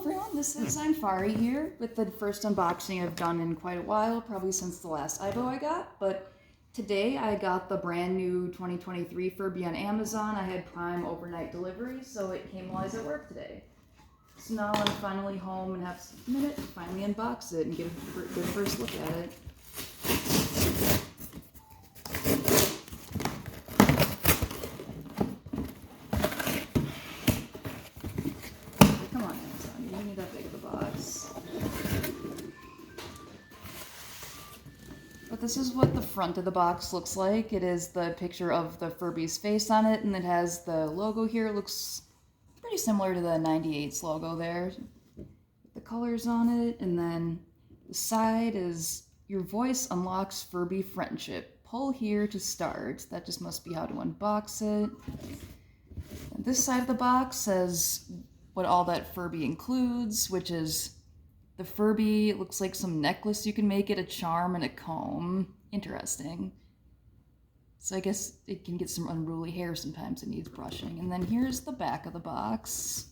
everyone, I'm Fari here with the first unboxing I've done in quite a while, probably since the last Ivo I got, but today I got the brand new 2023 Furby on Amazon. I had Prime overnight delivery, so it came while I was at work today. So now I'm finally home and have a minute to finally unbox it and get a good first look at it. Come on, Amazon, you don't need that big of a box. But this is what the front of the box looks like. It is the picture of the Furby's face on it, and it has the logo here. It looks pretty similar to the 98's logo there. The colors on it, and then the side is, your voice unlocks Furby friendship. Pull here to start. That just must be how to unbox it. And this side of the box says what all that Furby includes, which is the Furby. It looks like some necklace you can make it, a charm, and a comb. Interesting. So I guess it can get some unruly hair sometimes. It needs brushing. And then here's the back of the box.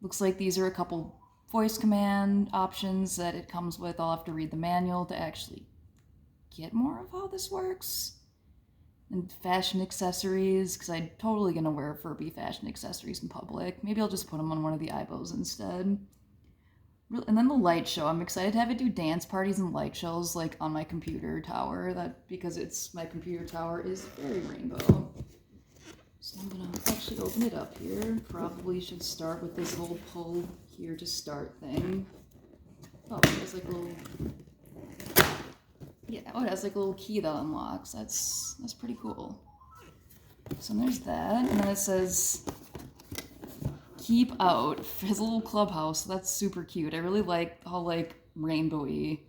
Looks like these are a couple voice command options that it comes with. I'll have to read the manual to actually get more of how this works. And fashion accessories, because I'm totally going to wear Furby fashion accessories in public. Maybe I'll just put them on one of the Ivos instead. And then the light show. I'm excited to have it do dance parties and light shows like on my computer tower. Because my computer tower is very rainbow. So I'm gonna actually open it up here. Probably should start with this little pull here to start thing. Oh, it has like a little. Yeah, oh, it has like a little key that unlocks. That's pretty cool. So there's that, and then it says keep out. His little clubhouse. That's super cute. I really like how like rainbowy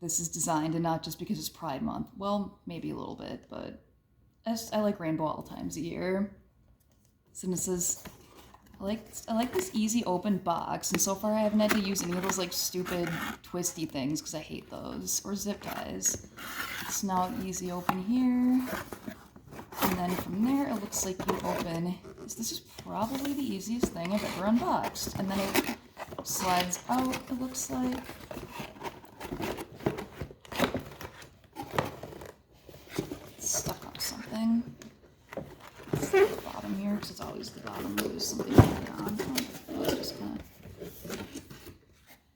this is designed, and not just because it's Pride Month. Well, maybe a little bit, but I like rainbow all times a year. So it says I like this easy open box, and so far I haven't had to use any of those like stupid twisty things because I hate those, or zip ties. It's now easy open here. And then from there, it looks like you open. This is probably the easiest thing I've ever unboxed. And then it slides out, it looks like. It's stuck on something. It's at the bottom here, because it's always the bottom where there's something going on. Oh, it's just kind of.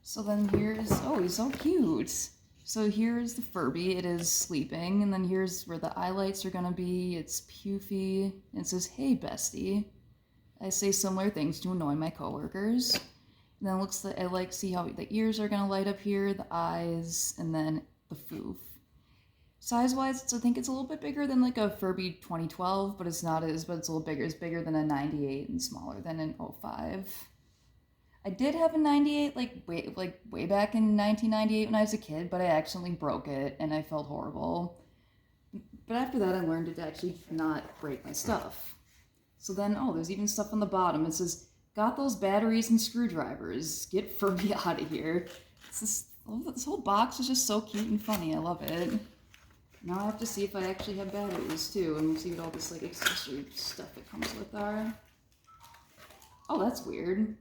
So then here's, oh, he's so cute. So here's the Furby, it is sleeping, and then here's where the highlights are gonna be. It's Pufy, and it says, hey bestie. I say similar things to annoy my coworkers. And then it looks like, I see how the ears are gonna light up here, the eyes, and then the foof. Size-wise, I think it's a little bit bigger than like a Furby 2012, but it's not but it's a little bigger. It's bigger than a 98 and smaller than an 05. I did have a 98 way back in 1998 when I was a kid, but I accidentally broke it and I felt horrible. But after that I learned to actually not break my stuff. So then, oh, there's even stuff on the bottom. It says, got those batteries and screwdrivers. Get Furby out of here. This whole box is just so cute and funny. I love it. Now I have to see if I actually have batteries too, and we'll see what all this like accessory stuff that comes with are. Oh, that's weird.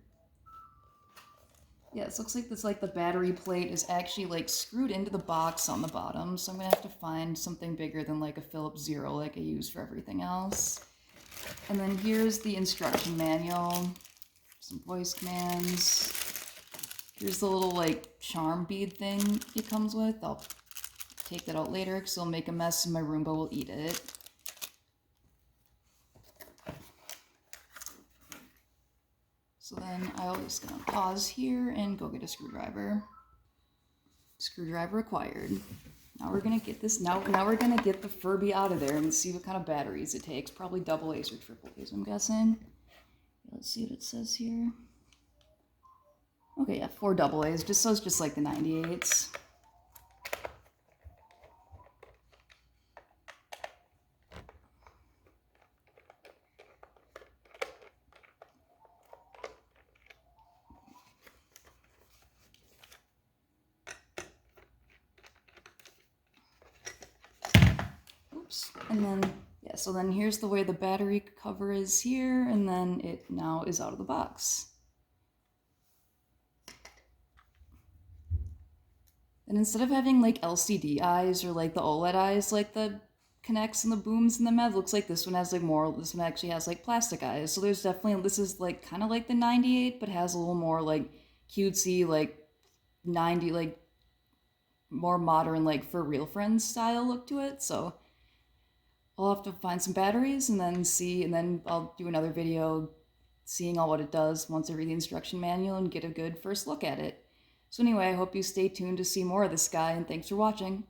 Yeah, this looks like the battery plate is actually like screwed into the box on the bottom, so I'm gonna have to find something bigger than like a Philips Zero like I use for everything else. And then here's the instruction manual, some voice commands. Here's the little like charm bead thing it comes with. I'll take that out later because it'll make a mess and my Roomba will eat it. So then I'm just gonna pause here and go get a screwdriver. Screwdriver acquired. Now we're gonna get this. Now we're gonna get the Furby out of there and see what kind of batteries it takes. Probably double A's or triple A's, I'm guessing. Let's see what it says here. Okay, yeah, 4 double A's. So it's just like the 98s. And then, yeah, so then here's the way the battery cover is here, and then it now is out of the box. And instead of having like LCD eyes or like the OLED eyes, like the connects and the booms and the med, looks like this one has like more. This one actually has like plastic eyes. So there's definitely, this is like kind of like the 98, but has a little more like cutesy, like 90, like more modern, like for real friends style look to it. So I'll have to find some batteries and then see, and then I'll do another video seeing all what it does once I read the instruction manual and get a good first look at it. So anyway, I hope you stay tuned to see more of this guy, and thanks for watching.